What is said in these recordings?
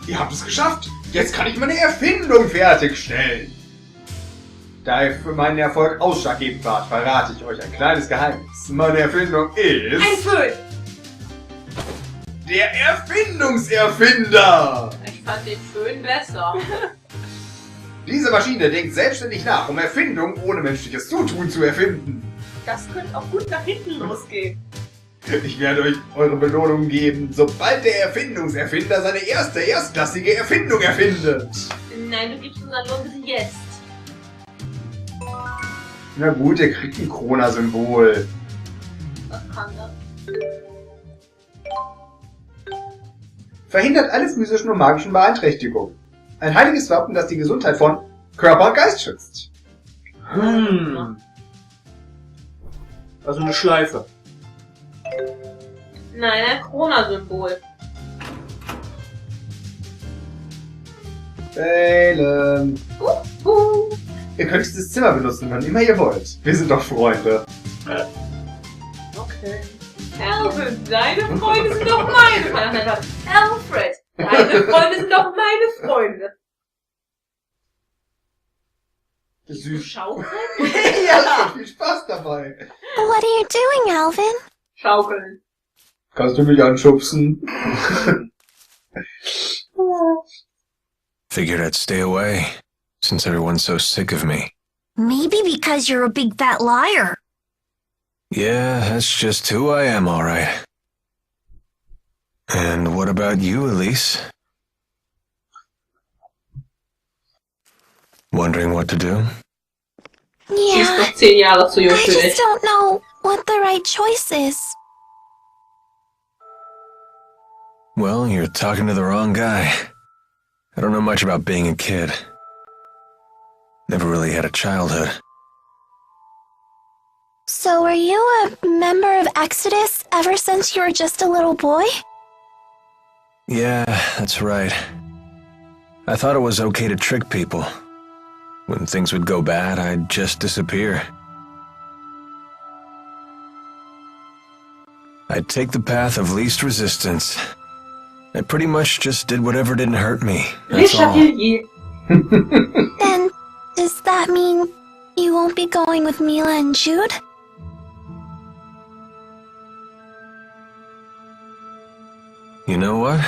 Ihr habt es geschafft! Jetzt kann ich meine Erfindung fertigstellen! Da ihr für meinen Erfolg ausschlaggebend wart, verrate ich euch ein kleines Geheimnis. Meine Erfindung ist... Ein Föhn! Der Erfindungserfinder! Ich fand den Föhn besser. Diese Maschine denkt selbstständig nach, um Erfindungen ohne menschliches Zutun zu erfinden. Das könnte auch gut nach hinten losgehen. Ich werde euch eure Belohnung geben, sobald der Erfindungserfinder seine erste erstklassige Erfindung erfindet. Nein, du gibst unseren Lohn bis jetzt. Na gut, ihr kriegt ein Corona-Symbol. Was kann das? Verhindert alle physischen und magischen Beeinträchtigungen. Ein heiliges Wappen, das die Gesundheit von Körper und Geist schützt. Also eine Schleife. Nein, ein Corona-Symbol. Helden. Ihr könnt dieses Zimmer benutzen, wann immer ihr wollt. Wir sind doch Freunde. Okay. Alvin, deine Freunde sind doch meine Freunde. Alfred, deine Freunde sind doch meine Freunde. Süß. Schaukeln? Ja, viel Spaß dabei. What are you doing, Alvin? Schaukeln. Kannst du mich anschubsen? Figured I'd stay away, since everyone's so sick of me. Maybe because you're a big fat liar. Yeah, that's just who I am, all right. And what about you, Elise? Wondering what to do? Sie ist Yeah, noch 10 Jahre zu jung I für just dich. don't know what the right choice is. Well, you're talking to the wrong guy. I don't know much about being a kid. Never really had a childhood. So were you a member of Exodus ever since you were just a little boy? Yeah, that's right. I thought it was okay to trick people. When things would go bad, I'd just disappear. I'd take the path of least resistance. I pretty much just did whatever didn't hurt me. That's all. Then, does that mean you won't be going with Mila and Jude? You know what?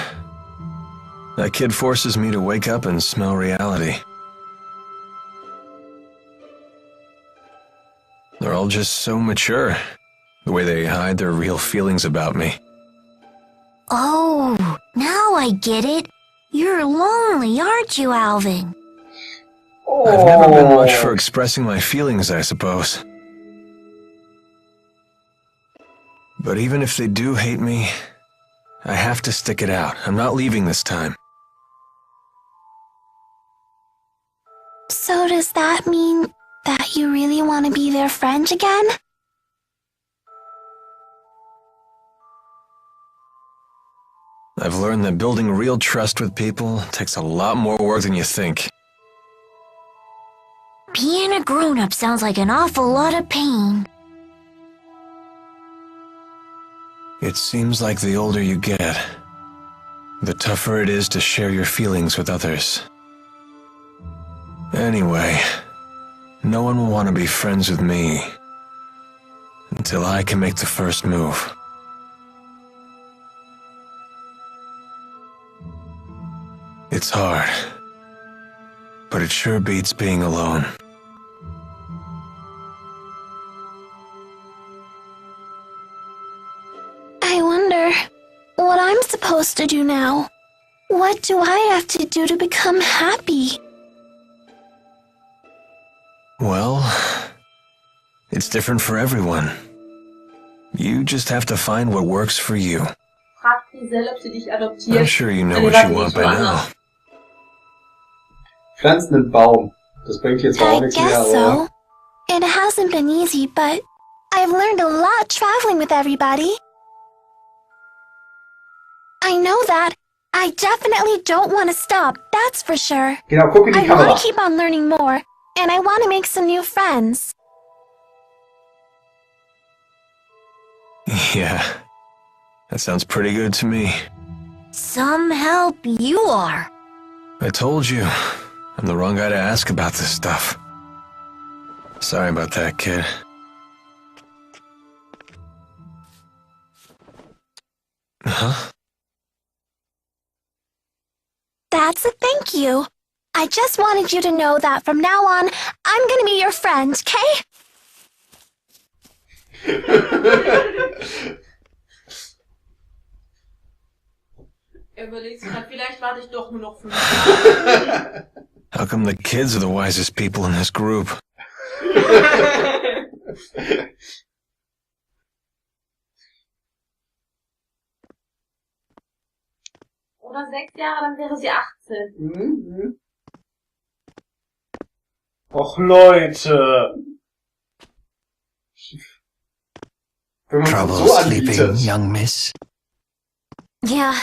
That kid forces me to wake up and smell reality. They're all just so mature, the way they hide their real feelings about me. Oh, now I get it. You're lonely, aren't you, Alvin? I've never been much for expressing my feelings, I suppose. But even if they do hate me, I have to stick it out. I'm not leaving this time. So does that mean that you really want to be their friend again? I've learned that building real trust with people takes a lot more work than you think. Being a grown-up sounds like an awful lot of pain. It seems like the older you get, the tougher it is to share your feelings with others. Anyway, no one will want to be friends with me until I can make the first move. It's hard, but it sure beats being alone. I wonder what I'm supposed to do now. What do I have to do to become happy? Well, it's different for everyone. You just have to find what works for you. Frag Giselle, ob sie dich adoptiert. I'm sure you know Nee, what warte, you want nicht by woanders. now. Pflanzen einen Baum. Das bringt jetzt auch I nichts mehr, guess oder? so. It hasn't been easy, but I've learned a lot traveling with everybody. I know that. I definitely don't want to stop, that's for sure. Genau, guck in die I Kamera. want to keep on learning more, and I want to make some new friends. Yeah, that sounds pretty good to me. Some help you are. I told you, I'm the wrong guy to ask about this stuff. Sorry about that, kid. Huh? That's a thank you. I just wanted you to know that from now on, I'm gonna be your friend, okay? Er überlegt sich halt, vielleicht warte ich doch nur noch 5 Jahre. How come the kids are the wisest people in this group? Oder 6 Jahre, dann wäre sie 18. Mhm. Och Leute. Wenn man Trouble so sleeping, anbietet. young miss? Yeah,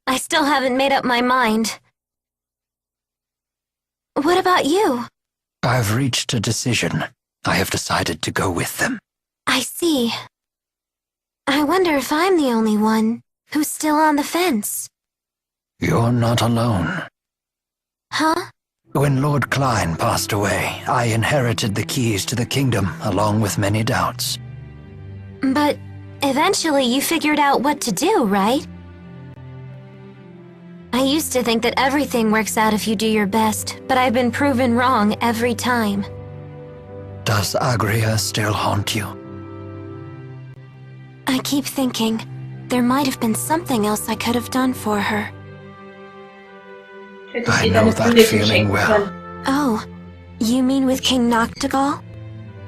I still haven't made up my mind. What about you? I've reached a decision. I have decided to go with them. I see. I wonder if I'm the only one who's still on the fence. You're not alone. Huh? When Lord Klein passed away, I inherited the keys to the kingdom, along with many doubts. But eventually you figured out what to do, right? I used to think that everything works out if you do your best, but I've been proven wrong every time. Does Agria still haunt you? I keep thinking there might have been something else I could have done for her. I know that feeling well. Oh, you mean with King Noctigal?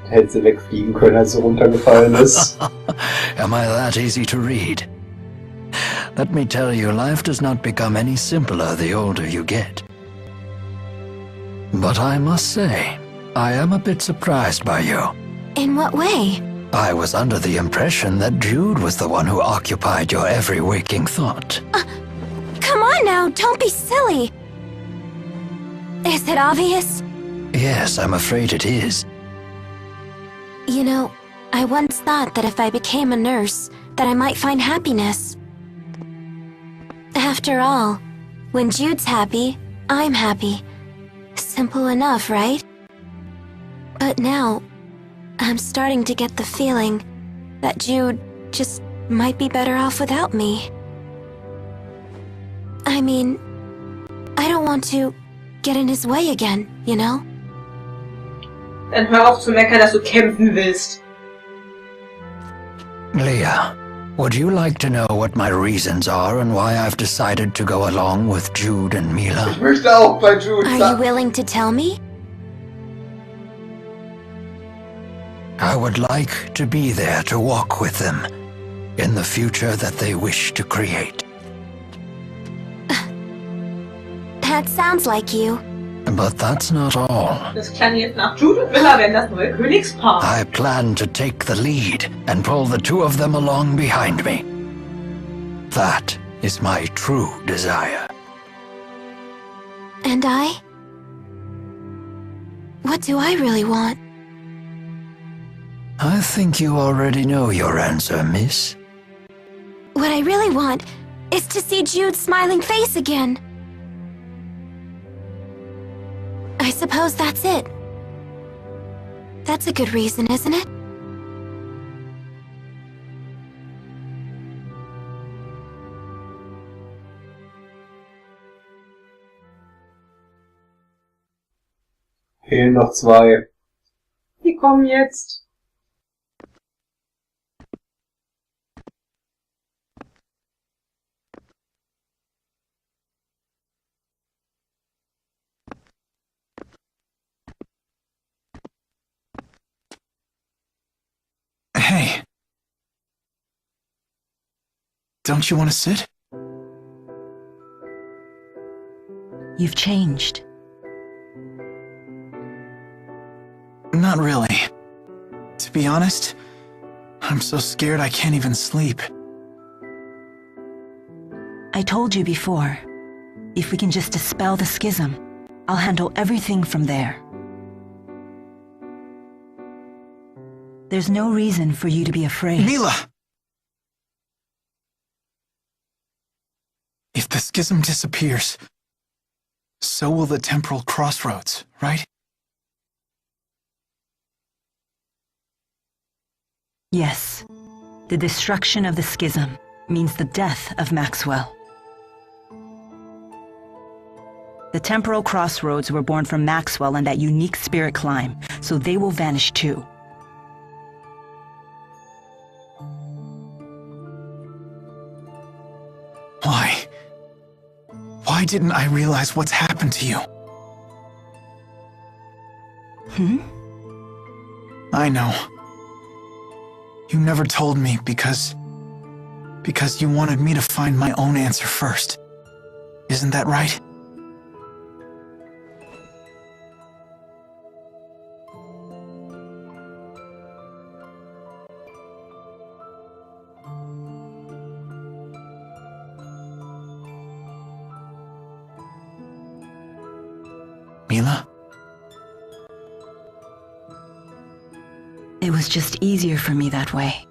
Hätte sie wegfliegen können, als sie runtergefallen ist. Am I that easy to read? Let me tell you, life does not become any simpler the older you get. But I must say, I am a bit surprised by you. In what way? I was under the impression that Jude was the one who occupied your every waking thought. Come on now, don't be silly. Is it obvious? Yes, I'm afraid it is. You know, I once thought that if I became a nurse, that I might find happiness. After all, when Jude's happy, I'm happy. Simple enough, right? But now, I'm starting to get the feeling that Jude just might be better off without me. I mean, I don't want to get in his way again, you know? Dann hör auf zu meckern, dass du kämpfen willst. Leah, would you like to know what my reasons are and why I've decided to go along with Jude and Mila? Ich möchte auch bei Jude Are you willing to tell me? I would like to be there to walk with them in the future that they wish to create. That sounds like you. But that's not all. Das klang jetzt nach Jude und Miller werden das neue Königspaar. I plan to take the lead and pull the two of them along behind me. That is my true desire. And I? What do I really want? I think you already know your answer, miss. What I really want is to see Jude's smiling face again. I suppose that's it. That's a good reason, isn't it? Fehlen noch 2. Die kommen jetzt. Hey. Don't you want to sit? You've changed. Not really. To be honest, I'm so scared I can't even sleep. I told you before, if we can just dispel the schism, I'll handle everything from there. There's no reason for you to be afraid. Mila! If If the schism disappears, so will the temporal crossroads, right? Yes. The destruction of the schism means the death of Maxwell. The temporal crossroads were born from Maxwell and that unique spirit climb, so they will vanish too. Why? Why didn't I realize what's happened to you? I know. You never told me because you wanted me to find my own answer first. Isn't that right? Mila? It was just easier for me that way.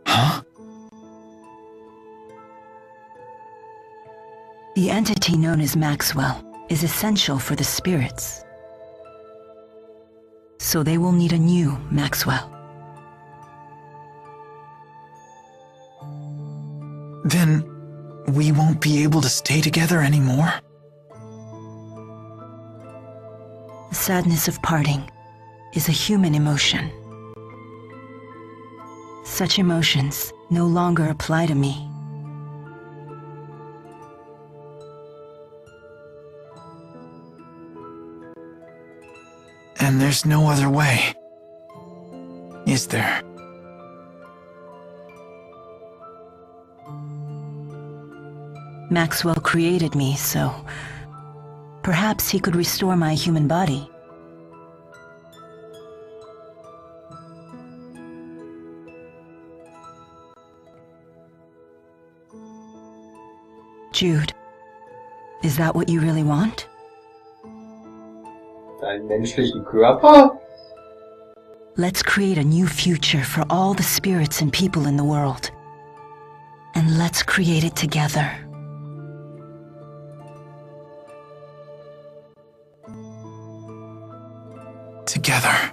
Huh? The entity known as Maxwell is essential for the spirits. So they will need a new Maxwell. Then we won't be able to stay together anymore? The sadness of parting is a human emotion. Such emotions no longer apply to me. And there's no other way, is there? Maxwell created me, so perhaps he could restore my human body. Jude, is that what you really want? Deinen menschlichen Körper? Let's create a new future for all the spirits and people in the world. And let's create it together. Together.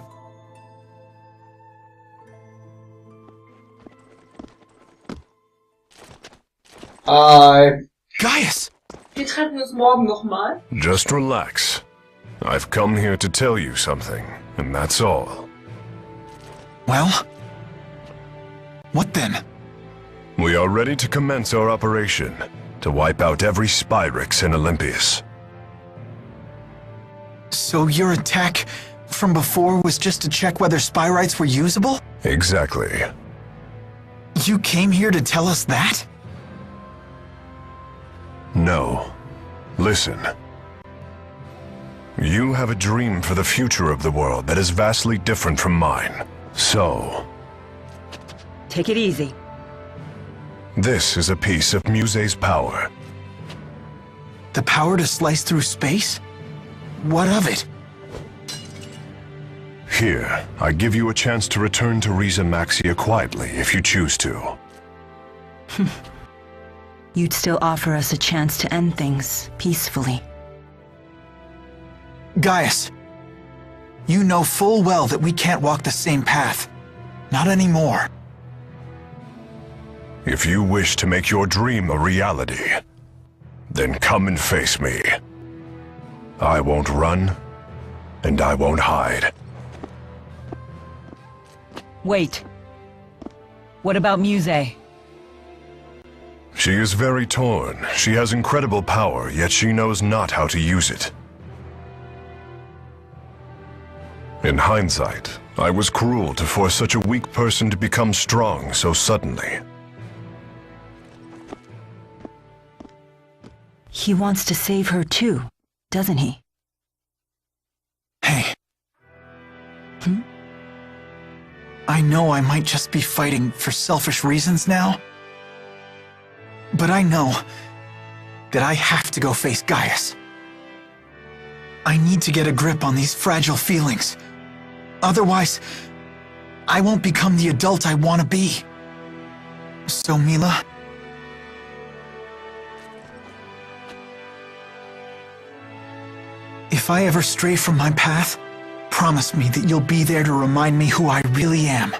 Gaius! Wir treffen uns morgen nochmal. Just relax. I've come here to tell you something, and that's all. Well? What then? We are ready to commence our operation, to wipe out every Spyrix in Olympias. So your attack from before was just to check whether Spyrites were usable? Exactly. You came here to tell us that? No. Listen. You have a dream for the future of the world that is vastly different from mine. So... Take it easy. This is a piece of Muse's power. The power to slice through space? What of it? Here, I give you a chance to return to Riza Maxia quietly if you choose to. You'd still offer us a chance to end things peacefully. Gaius, you know full well that we can't walk the same path. Not anymore. If you wish to make your dream a reality, then come and face me. I won't run, and I won't hide. Wait. What about Muse? She is very torn. She has incredible power, yet she knows not how to use it. In hindsight, I was cruel to force such a weak person to become strong so suddenly. He wants to save her too, doesn't he? Hey. I know I might just be fighting for selfish reasons now, but I know that I have to go face Gaius. I need to get a grip on these fragile feelings. Otherwise, I won't become the adult I want to be. So, Mila, If I ever stray from my path, promise me that you'll be there to remind me who I really am.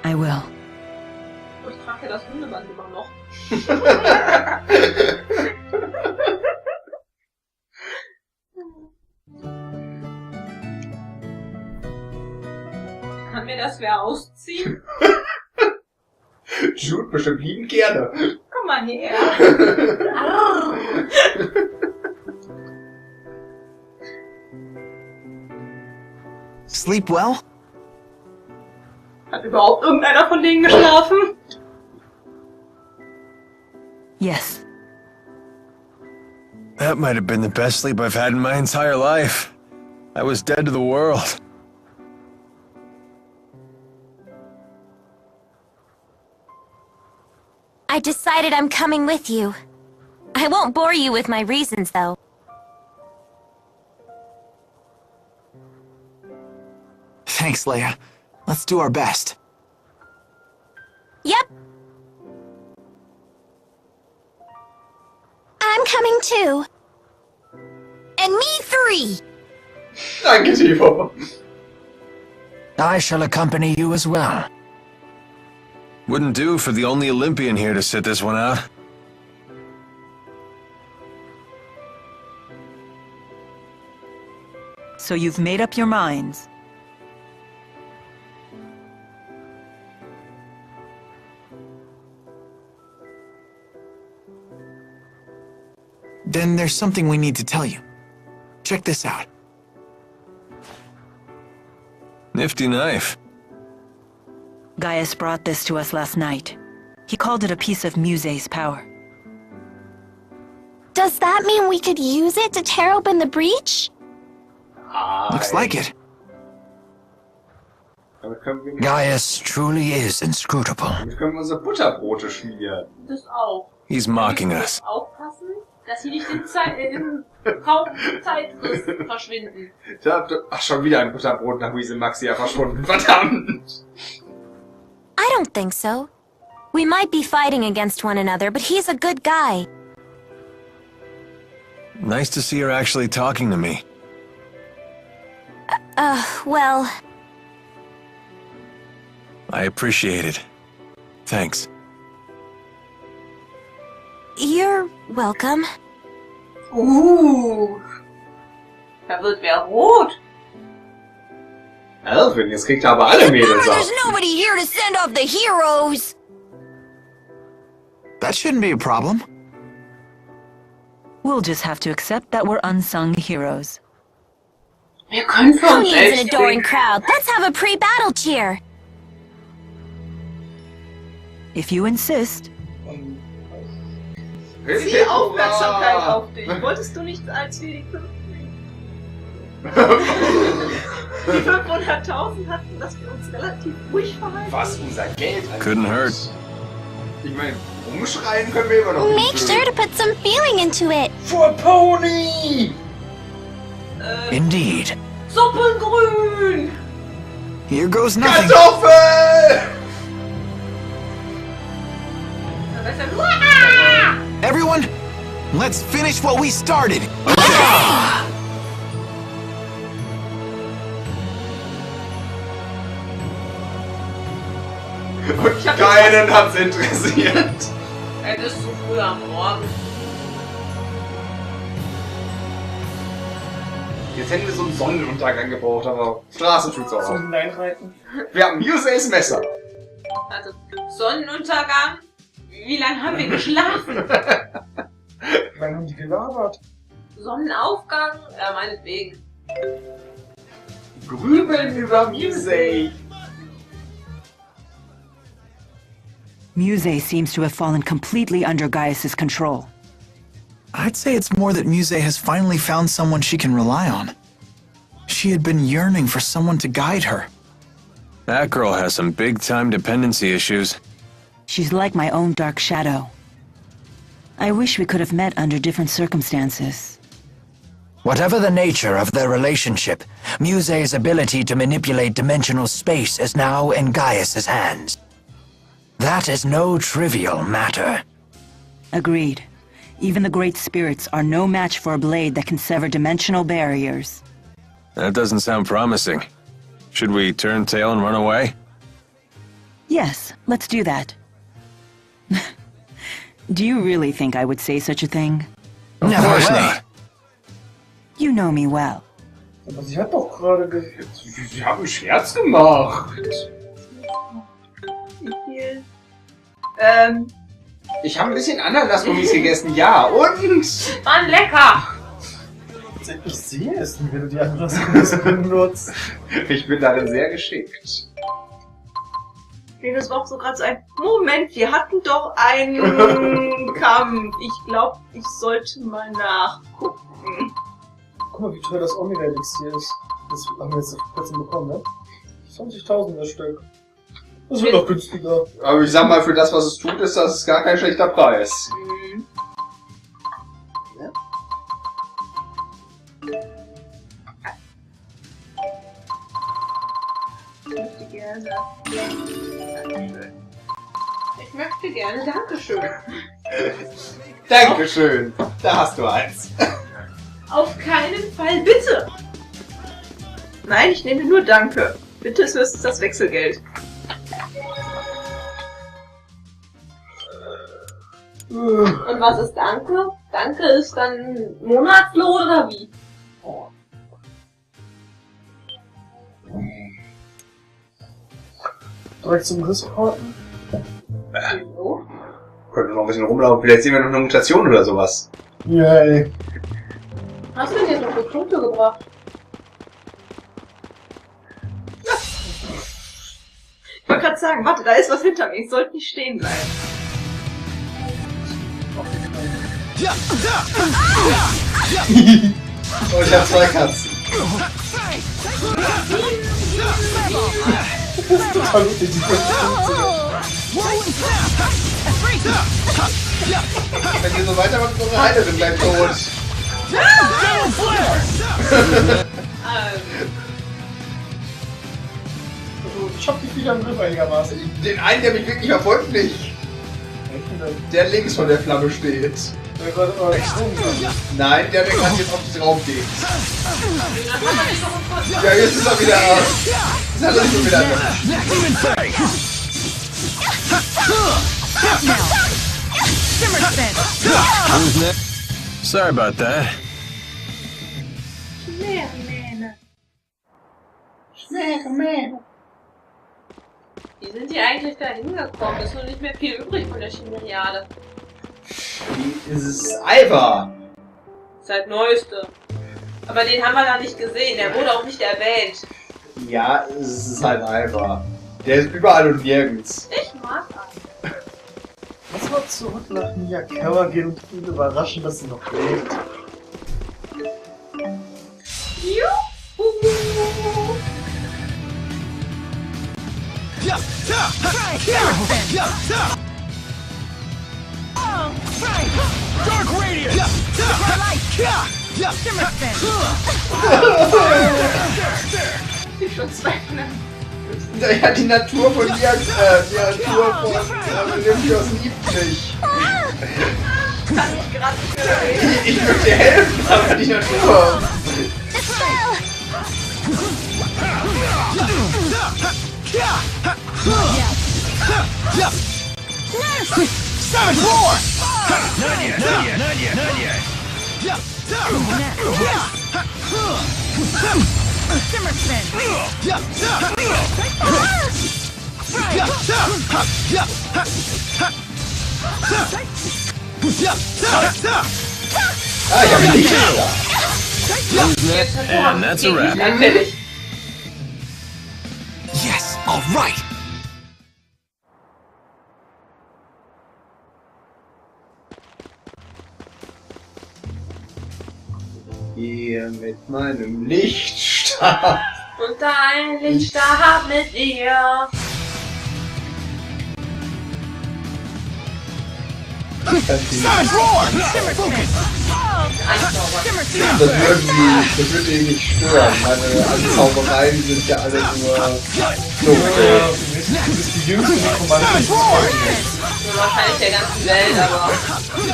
I will. Ich trage ja das Hundeband immer noch. Kann mir das wer ausziehen? Jude bestimmt liebend gerne. Komm mal her. Sleep well? Hat überhaupt irgendeiner von denen geschlafen? Yes. That might have been the best sleep I've had in my entire life. I was dead to the world. I decided I'm coming with you. I won't bore you with my reasons, though. Thanks, Leia. Let's do our best. Yep. I'm coming too. And me 3. Danke, Timo. I shall accompany you as well. Wouldn't do for the only Olympian here to sit this one out. So you've made up your minds. Then there's something we need to tell you. Check this out. Nifty knife. Gaius brought this to us last night. He called it a piece of Muse's power. Does that mean we could use it to tear open the breach? Looks like it. Damit können wir, Gaius truly is inscrutable. damit können wir unsere Butterbrote schmieren. Das auch. He's mocking us. Aufpassen, dass sie nicht im Raumzeitfrist verschwinden. Ach, schon wieder ein Butterbrot nach Wiese Maxi ja verschwunden. Verdammt! I don't think so. We might be fighting against one another, but he's a good guy. Nice to see her actually talking to me. Well... I appreciate it. Thanks. You're welcome. Da wird wer rot. Alvin, jetzt kriegt er aber alle Mädels auf. nobody here to send off the heroes! That shouldn't be a problem. We'll just have to accept that we're unsung heroes. Wir können für Who uns needs an echt adoring singen. crowd? Let's have a pre-battle cheer! If you insist. Zieh Aufmerksamkeit auf dich. Wolltest du nicht als wir die 500.000 hatten, dass wir uns relativ ruhig verhalten? Was unser Geld angeht. Couldn't hurt. Ich meine, rumschreien können wir immer noch nicht. Make sure to put some feeling into it! For Pony! Indeed. Suppengrün! Here goes nothing. Kartoffel! Everyone, let's finish what we started. Und keinen hat's interessiert. Es ist zu früh am Morgen. Jetzt hätten wir so einen Sonnenuntergang gebraucht, aber Straße tut's auch. Zum Einreiten. Wir haben Muse's Messer. Also, Sonnenuntergang. Wie lange haben wir geschlafen? Wie lange haben die gelabert? Sonnenaufgang? Ja, meinetwegen. Grübeln über Muse. Muse seems to have fallen completely under Gaius's control. I'd say it's more that Muse has finally found someone she can rely on. She had been yearning for someone to guide her. That girl has some big-time dependency issues. She's like my own dark shadow. I wish we could have met under different circumstances. Whatever the nature of their relationship, Muse's ability to manipulate dimensional space is now in Gaius's hands. That is no trivial matter. Agreed. Even the great spirits are no match for a blade that can sever dimensional barriers. That doesn't sound promising. Should we turn tail and run away? Yes, let's do that. Do you really think I would say such a thing? Of course not. You know me well. Aber sie hat doch gerade Sie haben einen Scherz gemacht. Wie viel? Ich habe ein bisschen Ananasgummis gegessen, ja. Und? Mann, lecker! Ich sehe es nie, wenn du die Ananasgummis benutzt. Ich bin darin sehr geschickt. Nee, das war auch so gerade so ein Moment, wir hatten doch einen Kampf. Ich glaube, ich sollte mal nachgucken. Guck mal, wie teuer das Omega-Elixier ist. Das haben wir jetzt vor kurzem bekommen, ne? 20.000 das Stück. Das wird doch günstiger. Aber ich sag mal, für das, was es tut, ist das gar kein schlechter Preis. Mhm. Ja. Ich möchte gerne. Dankeschön. Ich möchte gerne. Dankeschön. Dankeschön. Da hast du eins. Auf keinen Fall, bitte! Nein, ich nehme nur Danke. Bitte ist höchstens das Wechselgeld. Und was ist Danke? Danke ist dann Monatslohn oder wie? Direkt zum Ressorten. Wieso? Können noch ein bisschen rumlaufen. Vielleicht sehen wir noch eine Mutation oder sowas. Yay. Was hast du denn jetzt noch für Punkte gebracht? Ich wollte gerade sagen, warte, da ist was hinter mir. Ich sollte nicht stehen bleiben. Oh, ich hab zwei Katzen. Das ist total lustig, die Wenn wir so weitermachen, ist unsere Heilerin gleich tot. Ich hab die Viecher im Griff einigermaßen. Den einen, der mich wirklich verfolgt, nicht. Der links von der Flamme steht. Nein, der gerade jetzt auf dich drauf geht. Ja, jetzt ist er wieder. Jetzt hat er schon wieder. Sorry about that. Wie sind die eigentlich da hingekommen? Ist nur nicht mehr viel übrig von der Chimeriade. Es ist Ivar. Seit Neueste. Aber den haben wir da nicht gesehen, der wurde auch nicht erwähnt. Ja, es ist halt Ivar. Der ist überall und nirgends. Ich mag ihn. Lass mal zurück nach Miyakawa gehen und ihn überraschen, dass sie noch lebt. Juhu! Dark Radius! Ich schon zweifeln. Ja, die Natur von dir, die Natur von Olympios liebt dich. Kann ich gerade nicht mehr reden. Ich möchte dir helfen, aber die Natur. Savage Roar! Not yet, not yet, not yet, not yet. Simmer Spin! Ah, ich hab ihn nicht. And that's a wrap. Natürlich. Yes, all right. Hier mit meinem Lichtstab. Und dein Lichtstab mit dir. Savage Roar! Das wird ihn nicht stören. Meine Zaubereien sind ja alle nur Luft. Du bist die jüngste Nekromantin. Nur wahrscheinlich der ganzen Welt, aber...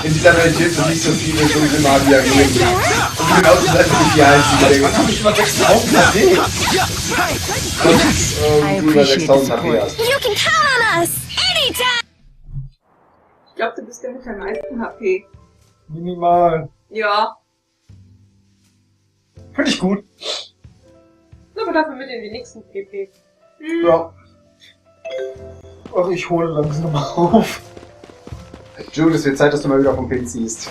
In dieser Welt gibt es nicht so viele dunkle Magier geben. Und genau das ist einfach nicht die einzige. Was hab ich über 6000 HP? Und über 6000 HP hast. You can count on us anytime! Ich glaube, du bist der mit der meisten HP. Minimal. Ja. Finde ich gut. Aber dafür mit den wenigsten PP. Ja. Ach, ich hole langsam auf. Jude, es wird Zeit, dass du mal wieder vom Pin ziehst.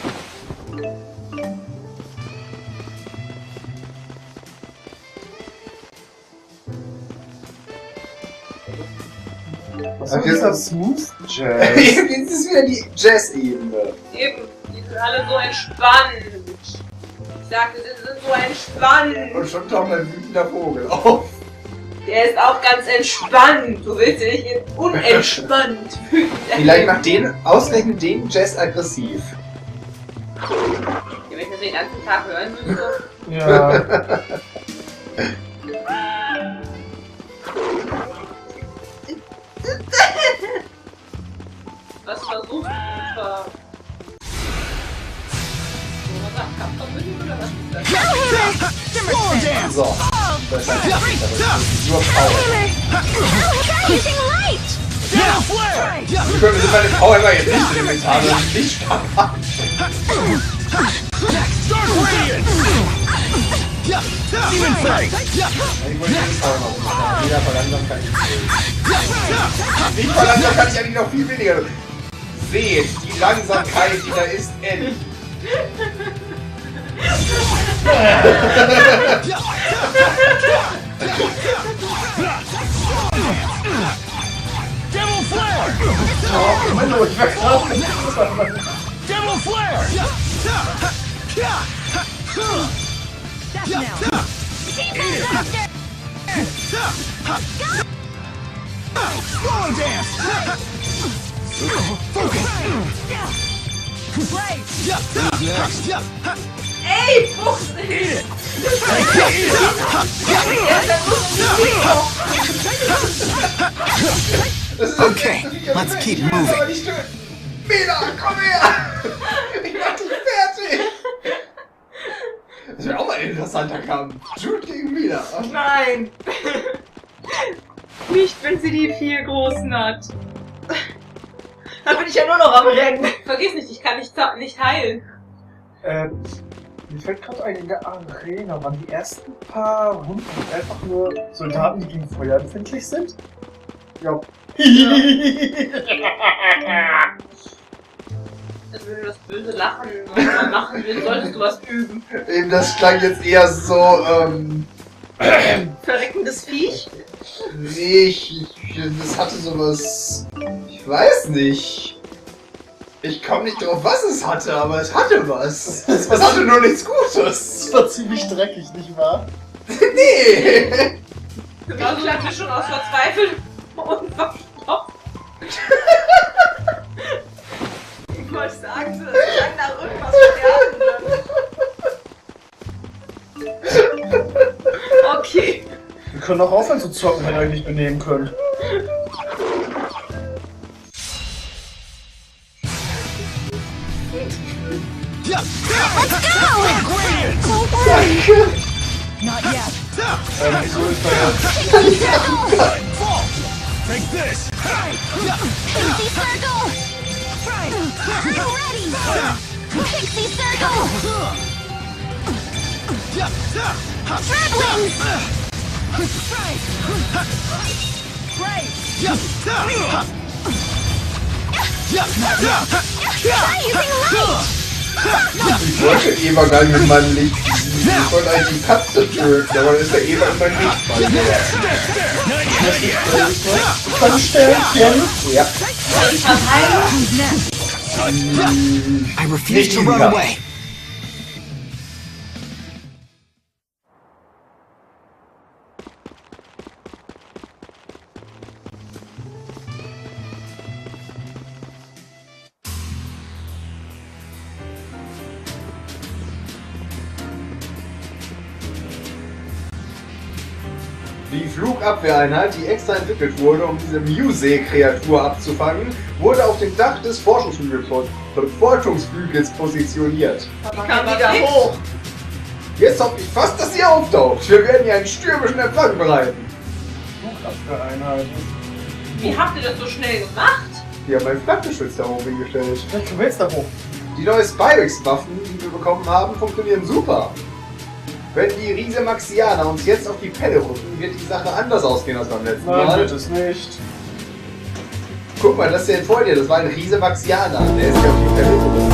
Was ist das? Smooth Jazz? Jetzt ist wieder die Jazz-Ebene. Eben, die sind alle so entspannt. Ich sagte, sie sind so entspannt. Und schon taucht ein wütender Vogel auf. Der ist auch ganz entspannt. Du willst ja nicht unentspannt fühlen. Vielleicht macht den, ausgerechnet den Jazz aggressiv. Ja, wenn ich das den ganzen Tag hören müsste. Ja. Was versuchst du etwa? Kampfverbünden oder was ist das? So. Das ist nur Power. Wir können mit meiner Power immer jetzt nicht in den Metall, sondern nicht stark machen. Jeder Verlangsamkeit. Nicht Verlangsamkeit, ich eigentlich noch viel weniger. Seht, die Langsamkeit, die da ist, endlich. Devil Flare! Oh, mein Gott, ich weggelaufen. Devil Flare! Rolling Dance! Ey, Fuchs! Okay, let's keep moving. Mila, komm her! Ich mach dich fertig! Das wäre auch mal ein interessanter Kampf. Jude gegen Mila. Nein! Nicht, wenn sie die 4 Großen hat. Dann bin ich ja nur noch am Rennen. Vergiss nicht, ich kann nicht heilen. Mir fällt gerade ein, in der Arena waren die ersten paar Runden einfach nur Soldaten, die gegen Feuer empfindlich sind? Ja. Also wenn du das böse Lachen mal machen willst, solltest du was üben. Eben, das klang jetzt eher so, Verreckendes Viech? Nee, das hatte sowas. Ich weiß nicht. Ich komme nicht drauf, was es hatte, aber es hatte was. Es hatte nur nichts Gutes. Das war ziemlich dreckig, nicht wahr? Nee! Also eine Mischung aus verzweifelt und verstopft. Ich wollte sagen, so, das klang nach irgendwas Sterben. Okay. Wir können auch aufhören zu zocken, wenn ihr euch nicht benehmen könnt. Not yet. Wieso ist da Take this! Pixie circle! Are you ready? Pixie circle! Travelings! Try using light! Ich wollte Eva gar nicht mit meinem Licht. Ich wollte eigentlich die Katze töten, aber dann ist der Eva in mein Licht Kann Sternchen? Ja. I refuse to run away. Die Flugabwehreinheit, die extra entwickelt wurde, um diese Muse-Kreatur abzufangen, wurde auf dem Dach des Forschungsflügels positioniert. Die kam wieder hoch. Jetzt hoffe ich fast, dass sie auftaucht. Wir werden ihr einen stürmischen Empfang bereiten. Flugabwehreinheit. Wie habt ihr das so schnell gemacht? Die haben einen Flakgeschütz da oben hingestellt. Du willst da hoch. Die neuen Spyrex-Waffen, die wir bekommen haben, funktionieren super. Wenn die Riese Maxianer uns jetzt auf die Pelle rücken, wird die Sache anders ausgehen als beim letzten Mal. Nein, wird es nicht. Guck mal, das ist der vor dir, das war ein Riese Maxianer. Der ist ja auf die Pelle gerückt.